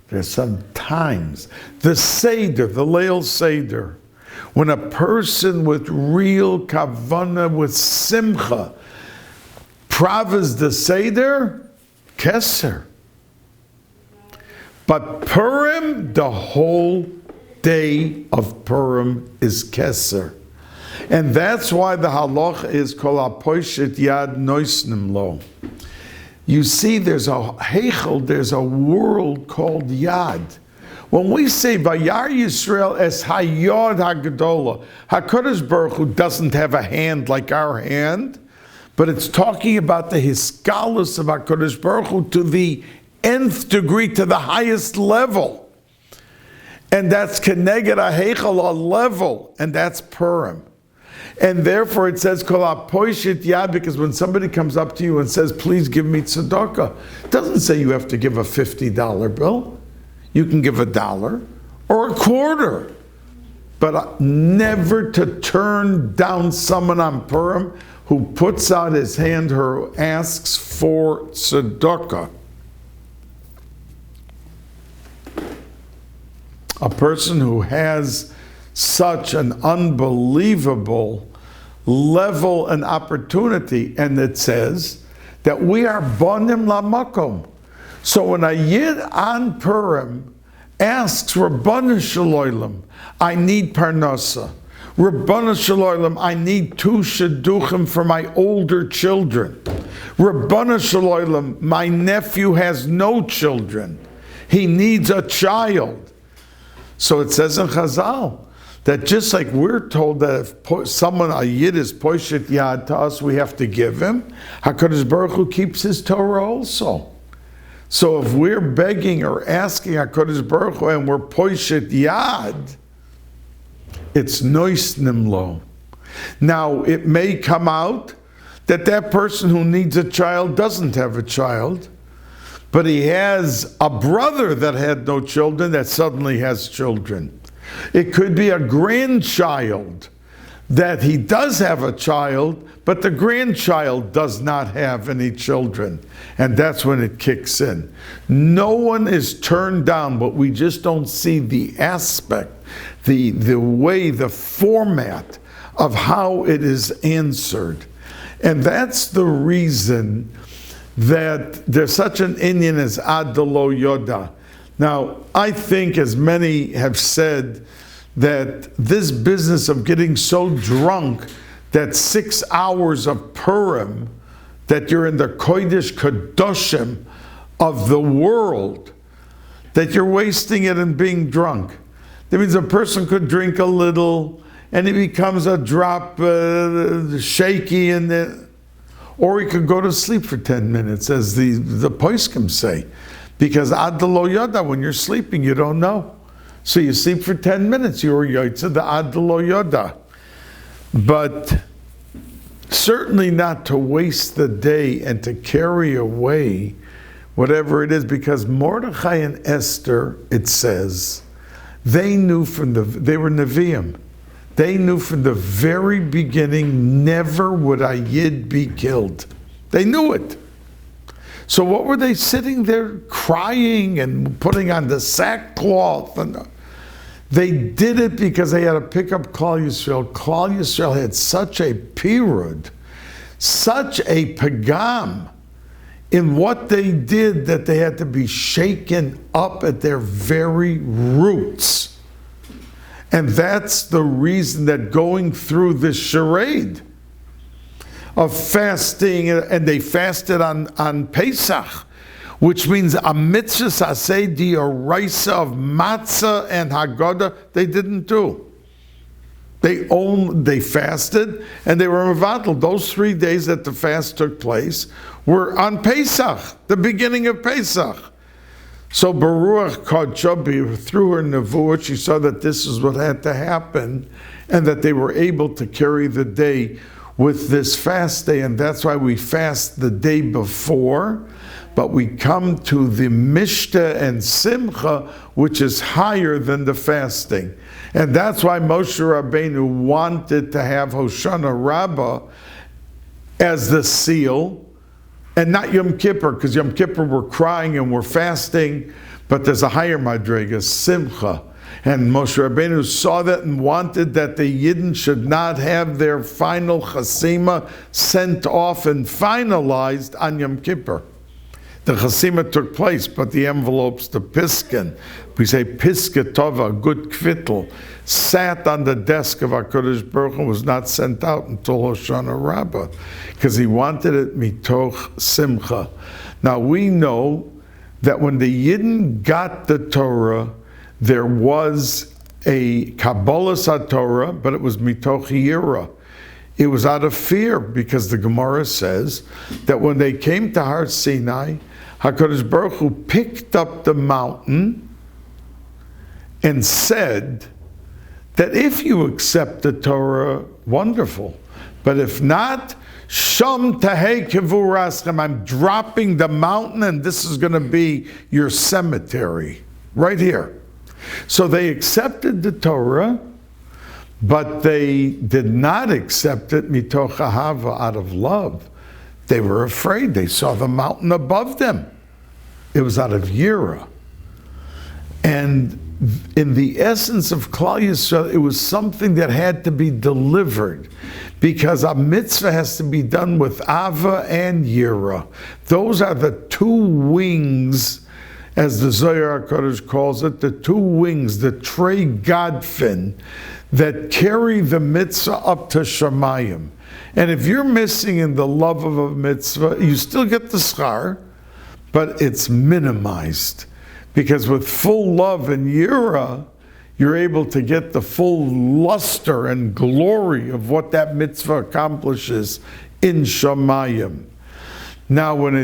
There's some times. The Seder, the Leil Seder, when a person with real kavanah, with simcha, Pravas the Seder, Keser. But Purim, the whole day of Purim is Keser. And that's why the halacha is Kol HaPoishet Yad Noisnim Lo. You see, there's a heichel, there's a world called Yad. When we say Vayar Yisrael es Hayod HaGadola, HaKadosh Baruch Hu doesn't have a hand like our hand, but it's talking about the hiskalus of HaKadosh Baruch Hu to the nth degree, to the highest level. And that's Keneged HaHeichel, a level, and that's Purim. And therefore it says, Kol HaPoishet Yad, because when somebody comes up to you and says, please give me tzedakah, it doesn't say you have to give a $50 bill. You can give $1 or a quarter. But never to turn down someone on Purim who puts out his hand or asks for tzedakah. A person who has such an unbelievable level and opportunity, and it says that we are bonim lamakom. So when a yid on Purim asks Rabbanu Shalom, I need parnasa. Rabbanu Shalom, I need 2 shidduchim for my older children. Rabbanu Shalom, my nephew has no children. He needs a child. So it says in Chazal that just like we're told that if someone, a yid, is poishet yad to us, we have to give him, HaKadosh Baruch Hu keeps his Torah also. So if we're begging or asking HaKadosh Baruch Hu and we're poishet yad, it's noisnim lo. Now, it may come out that that person who needs a child doesn't have a child, but he has a brother that had no children that suddenly has children. It could be a grandchild that he does have a child, but the grandchild does not have any children. And that's when it kicks in. No one is turned down, but we just don't see the aspect, the way, the format of how it is answered. And that's the reason that there's such an Indian as Ad Lo Yoda. Now, I think, as many have said, that this business of getting so drunk that 6 hours of Purim, that you're in the Kodesh Kadoshim of the world, that you're wasting it and being drunk. That means a person could drink a little and he becomes a drop shaky, or he could go to sleep for 10 minutes, as the poskim say. Because ad lo yada, when you're sleeping, you don't know. So you sleep for 10 minutes, you're yotze the ad lo yada. But certainly not to waste the day and to carry away whatever it is, because Mordechai and Esther, it says, they were Nevi'im. They knew from the very beginning, never would a yid be killed. They knew it. So what were they sitting there crying and putting on the sackcloth? And they did it because they had to pick up Klal Yisrael. Klal Yisrael had such a pirud, such a pagam in what they did, that they had to be shaken up at their very roots. And that's the reason that going through this charade of fasting, and they fasted on Pesach, which means a mitzvah aseh d'oraisa of matzah and haggadah, they didn't do. They fasted and they were mevatel. Those 3 days that the fast took place were on Pesach, the beginning of Pesach. So Baruch Kodshabi, through her nevuah, she saw that this is what had to happen, and that they were able to carry the day with this fast day, and that's why we fast the day before, but we come to the Mishta and Simcha, which is higher than the fasting. And that's why Moshe Rabbeinu wanted to have Hoshana Rabbah as the seal, and not Yom Kippur, because Yom Kippur we're crying and we're fasting, but there's a higher madrega, Simcha. And Moshe Rabbeinu saw that and wanted that the Yidden should not have their final chasima sent off and finalized on Yom Kippur. The chasima took place, but the envelopes, the piskin, we say piske tova, good kvittel, sat on the desk of HaKadosh Baruch Hu, was not sent out until Hoshana Rabbah, because he wanted it mitoch simcha. Now we know that when the Yidden got the Torah, there was a Kabbalah HaTorah, but it was mitoch yira. It was out of fear, because the Gemara says that when they came to Har Sinai, HaKadosh Baruch Hu picked up the mountain and said that if you accept the Torah, wonderful. But if not, Sham tahei kivuraschem, I'm dropping the mountain and this is going to be your cemetery, right here. So they accepted the Torah, but they did not accept it mitoch ahava, out of love. They were afraid. They saw the mountain above them. It was out of yira. And in the essence of Klal Yisrael, it was something that had to be delivered, because a mitzvah has to be done with ava and yira. Those are the two wings, as the Zohar HaKadosh calls it, the two wings, the trey godfin, that carry the mitzvah up to Shamayim. And if you're missing in the love of a mitzvah, you still get the schar, but it's minimized. Because with full love and yira, you're able to get the full luster and glory of what that mitzvah accomplishes in Shamayim. Now, when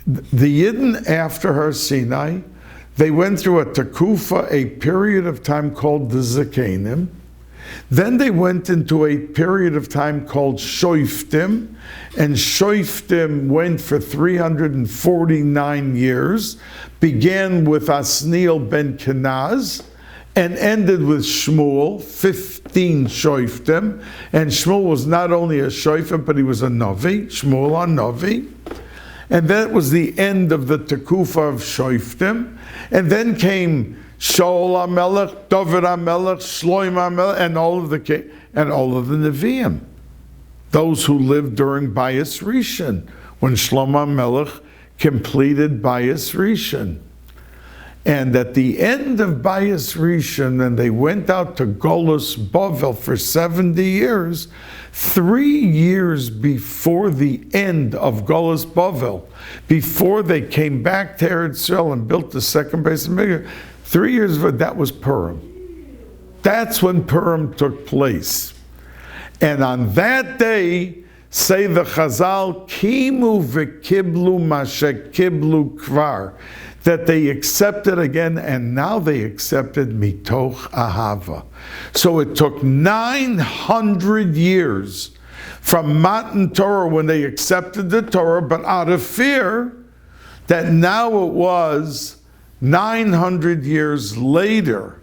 the Yidden after Har Sinai, they went through a tekufa, a period of time called the Zakenim. Then they went into a period of time called Shoiftim, and Shoiftim went for 349 years, began with Asniel ben Kenaz, and ended with Shmuel, 15 Shoiftim. And Shmuel was not only a Shoiftim, but he was a Navi, Shmuel a Navi. And that was the end of the Tekufa of Shoiftim. And then came Shaul HaMelech, David HaMelech, Shloim HaMelech, and all of the Nevi'im. Those who lived during Bais Rishon, when Shlomo HaMelech completed Bais Rishon. And at the end of Bais Rishon, and they went out to Golus Bavel for 70 years, 3 years before the end of Golus Bavel, before they came back to Eretz Yisrael and built the second base of Myriad, 3 years of that was Purim. That's when Purim took place. And on that day, say the Chazal, Kimu v'kiblu mashe kiblu kvar, that they accepted again, and now they accepted mitoch ahava. So it took 900 years from Matan Torah when they accepted the Torah, but out of fear that now it was 900 years later.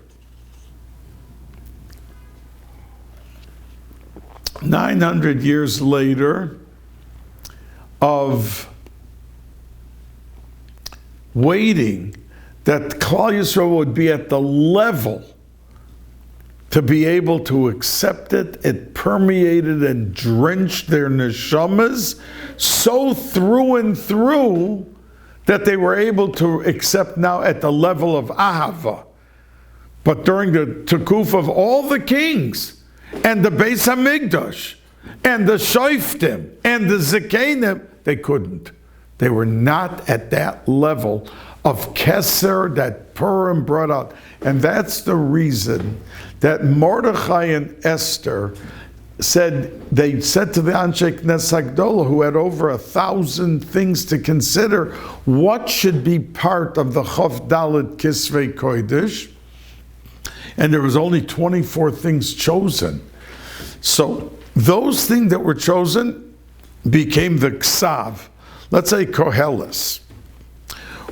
900 years later of waiting that Klal Yisrael would be at the level to be able to accept it. It permeated and drenched their neshamas so through and through that they were able to accept now at the level of ahava. But during the tekuf of all the kings, and the Beis HaMikdash, and the Shoiftim, and the Zakenim, they couldn't. They were not at that level of Keser that Purim brought out. And that's the reason that Mordechai and Esther they said to the Anshe Knesset Gdola, who had over 1,000 things to consider, what should be part of the Chof Dalet Kisvei Kodesh? And there was only 24 things chosen. So those things that were chosen became the Ksav. Let's say Koheles,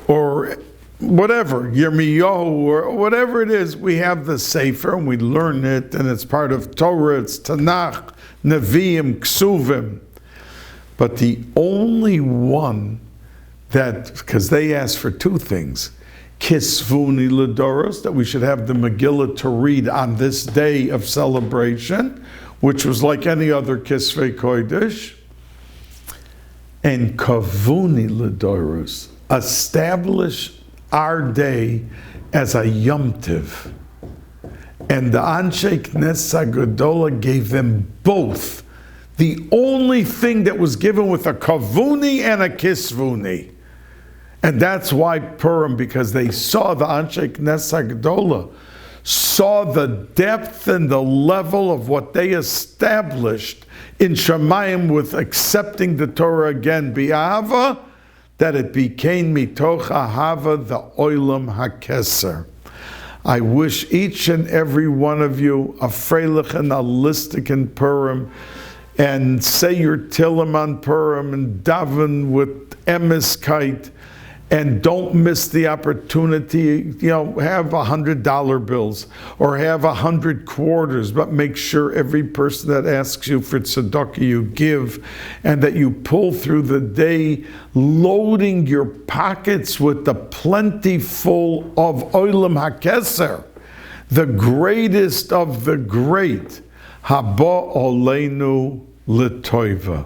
or whatever, Yirmiyahu, or whatever it is. We have the Sefer, and we learn it, and it's part of Torah, it's Tanakh, Nevi'im, Ksuvim. But the only one that, because they asked for two things, Kisvuni Ladoros, that we should have the Megillah to read on this day of celebration, which was like any other Kisvei Kodesh. And Kavuni Ladoros, establish our day as a Yom Tiv. And the Anshe Knesset Gedola gave them both. The only thing that was given with a Kavuni and a Kisvuni. And that's why Purim, because they saw the Anshe Knesset Gedola, saw the depth and the level of what they established in Shemayim with accepting the Torah again, Bi'ava, that it became Mitoch Ahava, the Olam HaKeser. I wish each and every one of you a freilich and a listik in Purim, and say your Tillim on Purim, and daven with Emiskite, and don't miss the opportunity. Have $100 bills or have 100 quarters, but make sure every person that asks you for tzedakah you give, and that you pull through the day loading your pockets with the plentiful of Olam HaKeser, the greatest of the great, Haba Oleinu L'Toiva.